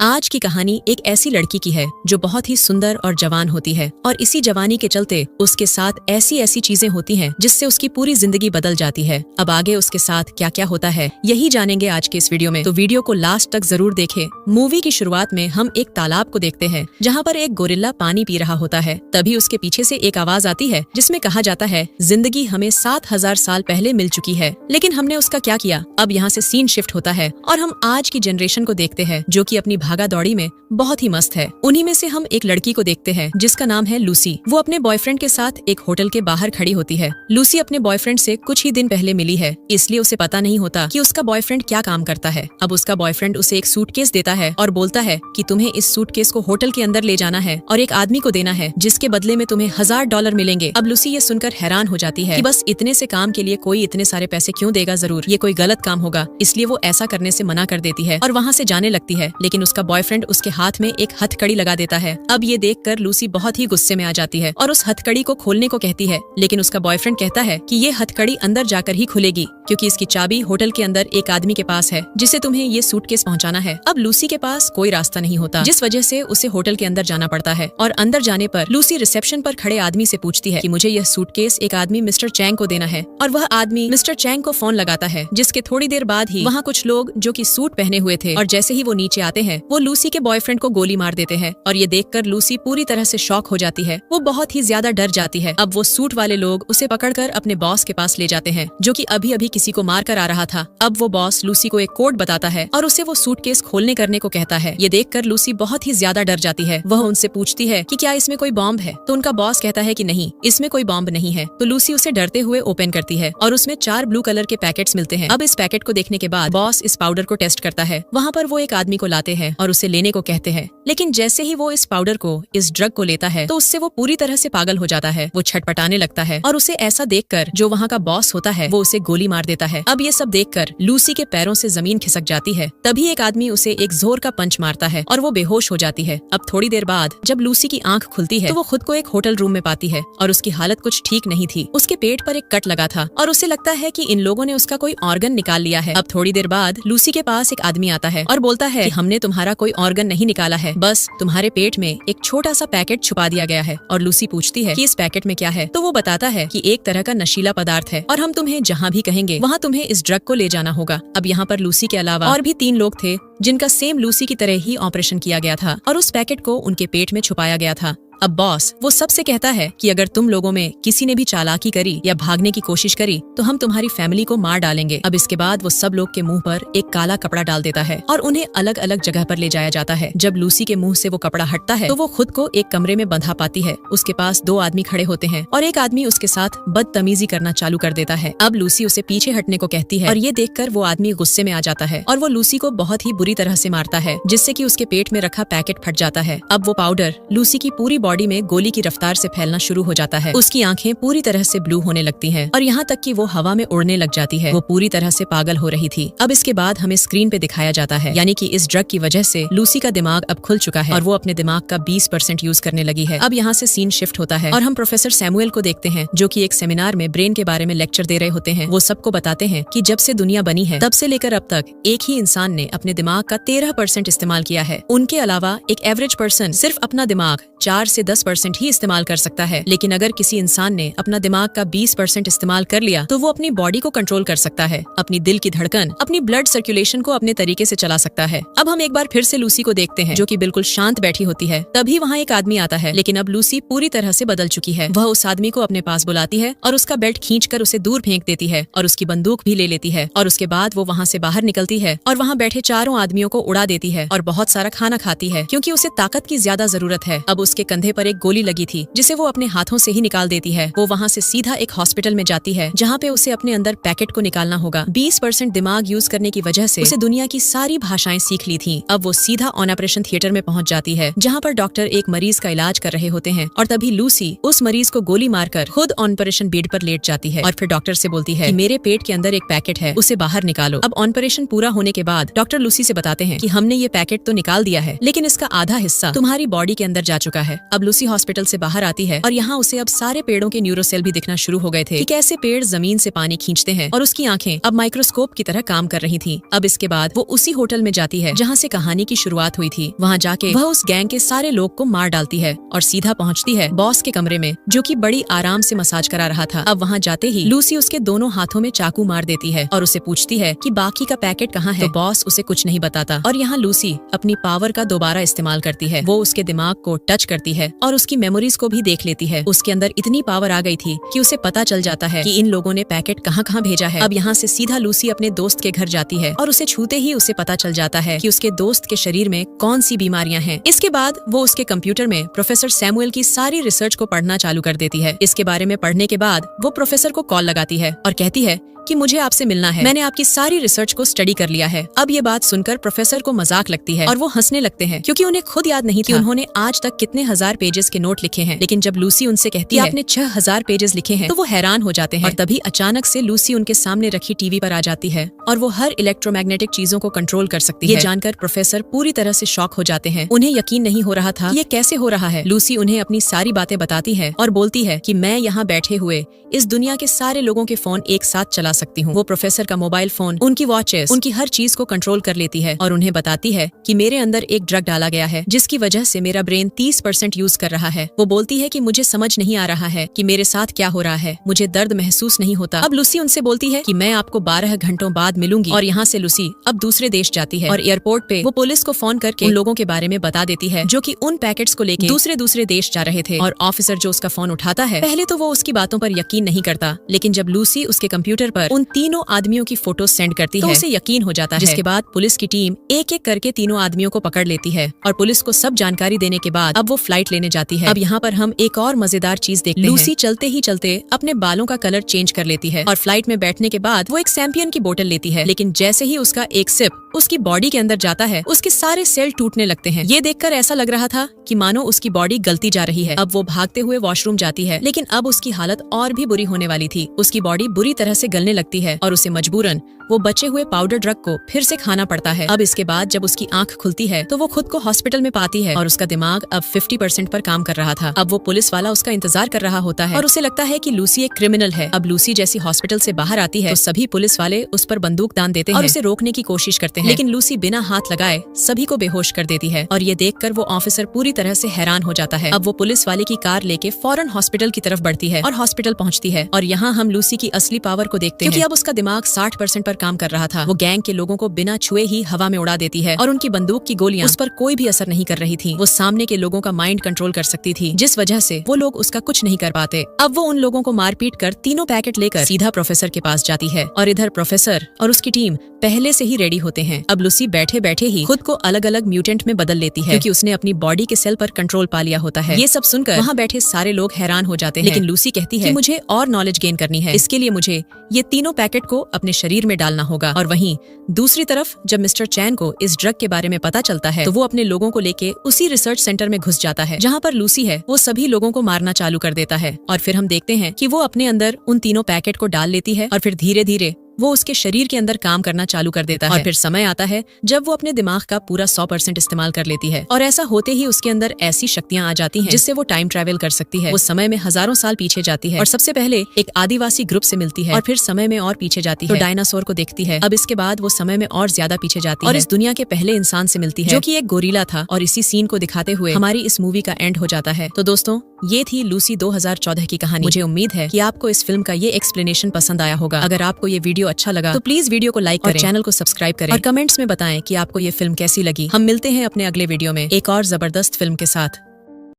आज की कहानी एक ऐसी लड़की की है जो बहुत ही सुंदर और जवान होती है और इसी जवानी के चलते उसके साथ ऐसी ऐसी चीजें होती हैं जिससे उसकी पूरी जिंदगी बदल जाती है। अब आगे उसके साथ क्या क्या होता है यही जानेंगे आज के इस वीडियो में, तो वीडियो को लास्ट तक जरूर देखें। मूवी की शुरुआत में हम एक तालाब को देखते हैं जहाँ पर एक गोरिल्ला पानी पी रहा होता है। तभी उसके पीछे से एक आवाज आती है जिसमें कहा जाता है, जिंदगी हमें 7000 साल पहले मिल चुकी है, लेकिन हमने उसका क्या किया। अब यहाँ से सीन शिफ्ट होता है और हम आज की जनरेशन को देखते हैं जो कि अपनी भागा दौड़ी में बहुत ही मस्त है। उन्हीं में से हम एक लड़की को देखते हैं जिसका नाम है लूसी। वो अपने बॉयफ्रेंड के साथ एक होटल के बाहर खड़ी होती है। लूसी अपने बॉयफ्रेंड से कुछ ही दिन पहले मिली है, इसलिए उसे पता नहीं होता कि उसका बॉयफ्रेंड क्या काम करता है। अब उसका बॉयफ्रेंड उसे एक सूटकेस देता है और बोलता है कि तुम्हें इस सूटकेस को होटल के अंदर ले जाना है और एक आदमी को देना है जिसके बदले में तुम्हें $1000 मिलेंगे। अब लूसी ये सुनकर हैरान हो जाती है कि बस इतने से काम के लिए कोई इतने सारे पैसे क्यों देगा, जरूर ये कोई गलत काम होगा, इसलिए वो ऐसा करने से मना कर देती है और वहाँ से जाने लगती है। लेकिन उसका बॉयफ्रेंड उसके हाथ में एक हथकड़ी लगा देता है। अब ये देखकर लूसी बहुत ही गुस्से में आ जाती है और उस हथकड़ी को खोलने को कहती है, लेकिन उसका बॉयफ्रेंड कहता है कि ये हथकड़ी अंदर जाकर ही खुलेगी क्योंकि इसकी चाबी होटल के अंदर एक आदमी के पास है जिसे तुम्हें ये सूटकेस पहुंचाना है। अब लूसी के पास कोई रास्ता नहीं होता, जिस वजह से उसे होटल के अंदर जाना पड़ता है और अंदर जाने पर लूसी रिसेप्शन पर खड़े आदमी से पूछती है कि मुझे यह सूटकेस एक आदमी मिस्टर चैंग को देना है और वह आदमी मिस्टर चैंग को फोन लगाता है। जिसके थोड़ी देर बाद ही वहाँ कुछ लोग जो कि सूट पहने हुए थे और जैसे ही वो नीचे आते हैं वो लूसी के बॉयफ्रेंड को गोली मार देते हैं और ये देखकर लूसी पूरी तरह से शॉक हो जाती है। वो बहुत ही ज्यादा डर जाती है। अब वो सूट वाले लोग उसे पकड़कर अपने बॉस के पास ले जाते हैं जो कि अभी अभी किसी को मार कर आ रहा था। अब वो बॉस लूसी को एक कोड बताता है और उसे वो सूटकेस खोलने करने को कहता है। ये देखकर लूसी बहुत ही ज्यादा डर जाती है। वह उनसे पूछती है कि क्या इसमें कोई बॉम्ब है, तो उनका बॉस कहता है कि नहीं, इसमें कोई बॉम्ब नहीं है। तो लूसी उसे डरते हुए ओपन करती है और उसमें 4 ब्लू कलर के पैकेट्स मिलते हैं। अब इस पैकेट को देखने के बाद बॉस इस पाउडर को टेस्ट करता है। वहाँ पर वो एक आदमी को लाते हैं और उसे लेने को कहते हैं, लेकिन जैसे ही वो इस पाउडर को, इस ड्रग को लेता है तो उससे वो पूरी तरह से पागल हो जाता है। वो छटपटाने लगता है और उसे ऐसा देखकर जो वहाँ का बॉस होता है वो उसे गोली मार देता है। अब ये सब देखकर लूसी के पैरों से जमीन खिसक जाती है। तभी एक आदमी उसे एक जोर का पंच मारता है और वो बेहोश हो जाती है। अब थोड़ी देर बाद जब लूसी की आंख खुलती है तो वो खुद को एक होटल रूम में पाती है और उसकी हालत कुछ ठीक नहीं थी। उसके पेट पर एक कट लगा था और उसे लगता है कि इन लोगों ने उसका कोई ऑर्गन निकाल लिया है। अब थोड़ी देर बाद लूसी के पास एक आदमी आता है और बोलता है कि हमने तुम्हारा कोई ऑर्गन नहीं निकाला है, बस तुम्हारे पेट में एक छोटा सा पैकेट छुपा दिया गया है। और लूसी पूछती है कि इस पैकेट में क्या है, तो वो बताता है कि एक तरह का नशीला पदार्थ है और हम तुम्हें जहाँ भी कहेंगे वहाँ तुम्हें इस ड्रग को ले जाना होगा। अब यहाँ पर लूसी के अलावा और भी 3 लोग थे जिनका सेम लूसी की तरह ही ऑपरेशन किया गया था और उस पैकेट को उनके पेट में छुपाया गया था। अब बॉस वो सबसे कहता है कि अगर तुम लोगों में किसी ने भी चालाकी करी या भागने की कोशिश करी तो हम तुम्हारी फैमिली को मार डालेंगे। अब इसके बाद वो सब लोग के मुंह पर एक काला कपड़ा डाल देता है और उन्हें अलग अलग जगह पर ले जाया जाता है। जब लूसी के मुंह से वो कपड़ा हटता है तो वो खुद को एक कमरे में बंधा पाती है। उसके पास 2 आदमी खड़े होते हैं और एक आदमी उसके साथ बदतमीजी करना चालू कर देता है। अब लूसी उसे पीछे हटने को कहती है और ये देखकर वो आदमी गुस्से में आ जाता है और वो लूसी को बहुत ही बुरी तरह से मारता है जिससे कि उसके पेट में रखा पैकेट फट जाता है। अब वो पाउडर लूसी की पूरी बॉडी में गोली की रफ्तार से फैलना शुरू हो जाता है। उसकी आंखें पूरी तरह से ब्लू होने लगती हैं और यहाँ तक कि वो हवा में उड़ने लग जाती है। वो पूरी तरह से पागल हो रही थी। अब इसके बाद हमें स्क्रीन पे दिखाया जाता है, यानी कि इस ड्रग की वजह से लूसी का दिमाग अब खुल चुका है और वो अपने दिमाग का 20% यूज करने लगी है। अब यहाँ से सीन शिफ्ट होता है और हम प्रोफेसर सैमुअल को देखते हैं जो कि एक सेमिनार में ब्रेन के बारे में लेक्चर दे रहे होते हैं। वो सबको बताते हैं कि जब से दुनिया बनी है तब से लेकर अब तक एक ही इंसान ने अपने दिमाग का 13% इस्तेमाल किया है। उनके अलावा एक एवरेज पर्सन सिर्फ अपना दिमाग 4 से 10% ही इस्तेमाल कर सकता है, लेकिन अगर किसी इंसान ने अपना दिमाग का 20% इस्तेमाल कर लिया तो वो अपनी बॉडी को कंट्रोल कर सकता है, अपनी दिल की धड़कन, अपनी ब्लड सर्कुलेशन को अपने तरीके से चला सकता है। अब हम एक बार फिर से लूसी को देखते हैं जो कि बिल्कुल शांत बैठी होती है। तभी वहाँ एक आदमी आता है, लेकिन अब लूसी पूरी तरह से बदल चुकी है। वह उस आदमी को अपने पास बुलाती है और उसका बेल्ट खींचकर उसे दूर फेंक देती है और उसकी बंदूक भी ले लेती है और उसके बाद वो वहाँ से बाहर निकलती है और वहाँ बैठे 4 आदमियों को उड़ा देती है और बहुत सारा खाना खाती है क्योंकि उसे ताकत की ज्यादा जरूरत है। अब उसके कंधे पर एक गोली लगी थी जिसे वो अपने हाथों से ही निकाल देती है। वो वहाँ से सीधा एक हॉस्पिटल में जाती है जहाँ पे उसे अपने अंदर पैकेट को निकालना होगा। 20% दिमाग यूज करने की वजह से उसे दुनिया की सारी भाषाएं सीख ली थी। अब वो सीधा ऑन ऑपरेशन थिएटर में पहुँच जाती है जहाँ पर डॉक्टर एक मरीज का इलाज कर रहे होते हैं और तभी लूसी उस मरीज को गोली मारकर खुद ऑन ऑपरेशन बेड पर लेट जाती है और फिर डॉक्टर से बोलती है कि मेरे पेट के अंदर एक पैकेट है, उसे बाहर निकालो। अब ऑन ऑपरेशन पूरा होने के बाद डॉक्टर लूसी से बताते हैं कि हमने ये पैकेट तो निकाल दिया है लेकिन इसका आधा हिस्सा तुम्हारी बॉडी के अंदर जा चुका है। अब लूसी हॉस्पिटल से बाहर आती है और यहाँ उसे अब सारे पेड़ों के न्यूरोसेल भी दिखना शुरू हो गए थे कि कैसे पेड़ जमीन से पानी खींचते हैं, और उसकी आंखें अब माइक्रोस्कोप की तरह काम कर रही थी। अब इसके बाद वो उसी होटल में जाती है जहाँ से कहानी की शुरुआत हुई थी। वहाँ जाके वह उस गैंग के सारे लोग को मार डालती है और सीधा पहुँचती है बॉस के कमरे में, जो कि बड़ी आराम से मसाज करा रहा था। अब वहाँ जाते ही लूसी उसके दोनों हाथों में चाकू मार देती है और उसे पूछती है कि बाकी का पैकेट कहाँ है। तो बॉस उसे कुछ नहीं बताता और यहाँ लूसी अपनी पावर का दोबारा इस्तेमाल करती है। वो उसके दिमाग को टच करती है और उसकी मेमोरीज को भी देख लेती है। उसके अंदर इतनी पावर आ गई थी कि उसे पता चल जाता है कि इन लोगों ने पैकेट कहाँ कहाँ भेजा है। अब यहाँ से सीधा लूसी अपने दोस्त के घर जाती है और उसे छूते ही उसे पता चल जाता है कि उसके दोस्त के शरीर में कौन सी बीमारियां हैं। इसके बाद वो उसके कंप्यूटर में प्रोफेसर सैमुअल की सारी रिसर्च को पढ़ना चालू कर देती है। इसके बारे में पढ़ने के बाद वो प्रोफेसर को कॉल लगाती है और कहती है कि मुझे आपसे मिलना है, मैंने आपकी सारी रिसर्च को स्टडी कर लिया है। अब ये बात सुनकर प्रोफेसर को मजाक लगती है और वो हंसने लगते हैं, क्योंकि उन्हें खुद याद नहीं था कि उन्होंने आज तक कितने हजार पेजेस के नोट लिखे हैं। लेकिन जब लूसी उनसे कहती है आपने 6000 पेजेस लिखे हैं, तो वो हैरान हो जाते हैं। और तभी अचानक से लूसी उनके सामने रखी टीवी पर आ जाती है और वो हर इलेक्ट्रोमैग्नेटिक चीजों को कंट्रोल कर सकती है। ये जानकर प्रोफेसर पूरी तरह से शॉक हो जाते हैं। उन्हें यकीन नहीं हो रहा था ये कैसे हो रहा है। लूसी उन्हें अपनी सारी बातें बताती है और बोलती है कि मैं यहाँ बैठे हुए इस दुनिया के सारे लोगों के फोन एक साथ चला सकती हूँ। वो प्रोफेसर का मोबाइल फोन, उनकी वॉचेस, उनकी हर चीज को कंट्रोल कर लेती है और उन्हें बताती है कि मेरे अंदर एक ड्रग डाला गया है जिसकी वजह से मेरा ब्रेन 30% यूज कर रहा है। वो बोलती है कि मुझे समझ नहीं आ रहा है कि मेरे साथ क्या हो रहा है, मुझे दर्द महसूस नहीं होता। अब लूसी उनसे बोलती है कि मैं आपको 12 घंटों बाद मिलूंगी। और यहाँ से लूसी अब दूसरे देश जाती है और एयरपोर्ट पे वो पुलिस को फोन करके उन लोगों के बारे में बता देती है जो कि उन पैकेट्स को लेके दूसरे देश जा रहे थे। और ऑफिसर जो उसका फोन उठाता है, पहले तो वो उसकी बातों पर यकीन नहीं करता, लेकिन जब लूसी उसके कंप्यूटर पर उन तीनों आदमियों की फोटो सेंड करती है तो उसे यकीन हो जाता है। जिसके बाद पुलिस की टीम एक एक करके तीनों आदमियों को पकड़ लेती है और पुलिस को सब जानकारी देने के बाद अब वो फ्लाइट लेने जाती है। अब यहाँ पर हम एक और मजेदार चीज देखते हैं। लूसी चलते ही चलते अपने बालों का कलर चेंज कर लेती है और फ्लाइट में बैठने के बाद वो एक सैम्पियन की बोतल लेती है, लेकिन जैसे ही उसका एक सिप उसकी बॉडी के अंदर जाता है, उसके सारे सेल टूटने लगते हैं। ये देखकर ऐसा लग रहा था कि मानो उसकी बॉडी गलती जा रही है। अब वो भागते हुए वॉशरूम जाती है, लेकिन अब उसकी हालत और भी बुरी होने वाली थी। उसकी बॉडी बुरी तरह से गलने लगती है और उसे मजबूरन वो बचे हुए पाउडर ड्रग को फिर से खाना पड़ता है। अब इसके बाद जब उसकी आंख खुलती है तो वो खुद को हॉस्पिटल में पाती है और उसका दिमाग अब 50% पर काम कर रहा था। अब वो पुलिस वाला उसका इंतजार कर रहा होता है और उसे लगता है कि लूसी एक क्रिमिनल है। अब लूसी जैसी हॉस्पिटल से बाहर आती है तो सभी पुलिस वाले उस पर बंदूक तान देते हैं और उसे रोकने की कोशिश करते हैं, लेकिन लूसी बिना हाथ लगाए सभी को बेहोश कर देती है। और ये देखकर वो ऑफिसर पूरी तरह से हैरान हो जाता है। अब वो पुलिस वाले की कार लेके फौरन हॉस्पिटल की तरफ बढ़ती है और हॉस्पिटल पहुंचती है। और यहाँ हम लूसी की असली पावर को देखते हैं, क्योंकि अब उसका दिमाग 60% पर काम कर रहा था। वो गैंग के लोगों को बिना छुए ही हवा में उड़ा देती है और उनकी बंदूक की गोलियां उस पर कोई भी असर नहीं कर रही थी। वो सामने के लोगों का माइंड कंट्रोल कर सकती थी, जिस वजह से वो लोग उसका कुछ नहीं कर पाते। अब वो उन लोगों को मारपीट कर तीनों पैकेट लेकर सीधा प्रोफेसर के पास जाती है और इधर प्रोफेसर और उसकी टीम पहले से ही रेडी होते हैं। अब लूसी बैठे बैठे ही खुद को अलग अलग म्यूटेंट में बदल लेती है, क्योंकि उसने अपनी बॉडी के सेल पर कंट्रोल पा लिया होता है। ये सब सुनकर वहाँ बैठे सारे लोग हैरान हो जाते हैं, लेकिन लूसी कहती है कि मुझे और नॉलेज गेन करनी है, इसके लिए मुझे ये तीनों पैकेट को अपने शरीर में डालना होगा। और वहीं दूसरी तरफ जब मिस्टर चैन को इस ड्रग के बारे में पता चलता है तो वो अपने लोगों को लेके उसी रिसर्च सेंटर में घुस जाता है जहाँ पर लूसी है। वो सभी लोगों को मारना चालू कर देता है और फिर हम देखते हैं कि वो अपने अंदर उन तीनों पैकेट को डाल लेती है और फिर धीरे धीरे वो उसके शरीर के अंदर काम करना चालू कर देता है। और फिर समय आता है जब वो अपने दिमाग का पूरा 100% इस्तेमाल कर लेती है और ऐसा होते ही उसके अंदर ऐसी शक्तियां आ जाती हैं जिससे वो टाइम ट्रैवल कर सकती है। वो समय में हजारों साल पीछे जाती है और सबसे पहले एक आदिवासी ग्रुप से मिलती है और फिर समय में और पीछे जाती है तो डायनासोर को देखती है। अब इसके बाद वो समय में और ज्यादा पीछे जाती है और इस दुनिया के पहले इंसान से मिलती है जो कि एक गोरिल्ला था। और इसी सीन को दिखाते हुए हमारी इस मूवी का एंड हो जाता है। तो दोस्तों, ये थी लूसी 2014 की कहानी। मुझे उम्मीद है कि आपको इस फिल्म का ये एक्सप्लेनेशन पसंद आया होगा। अगर आपको ये वीडियो अच्छा लगा तो प्लीज वीडियो को लाइक करें, चैनल को सब्सक्राइब करें और कमेंट्स में बताएं कि आपको ये फिल्म कैसी लगी। हम मिलते हैं अपने अगले वीडियो में एक और जबरदस्त फिल्म के साथ।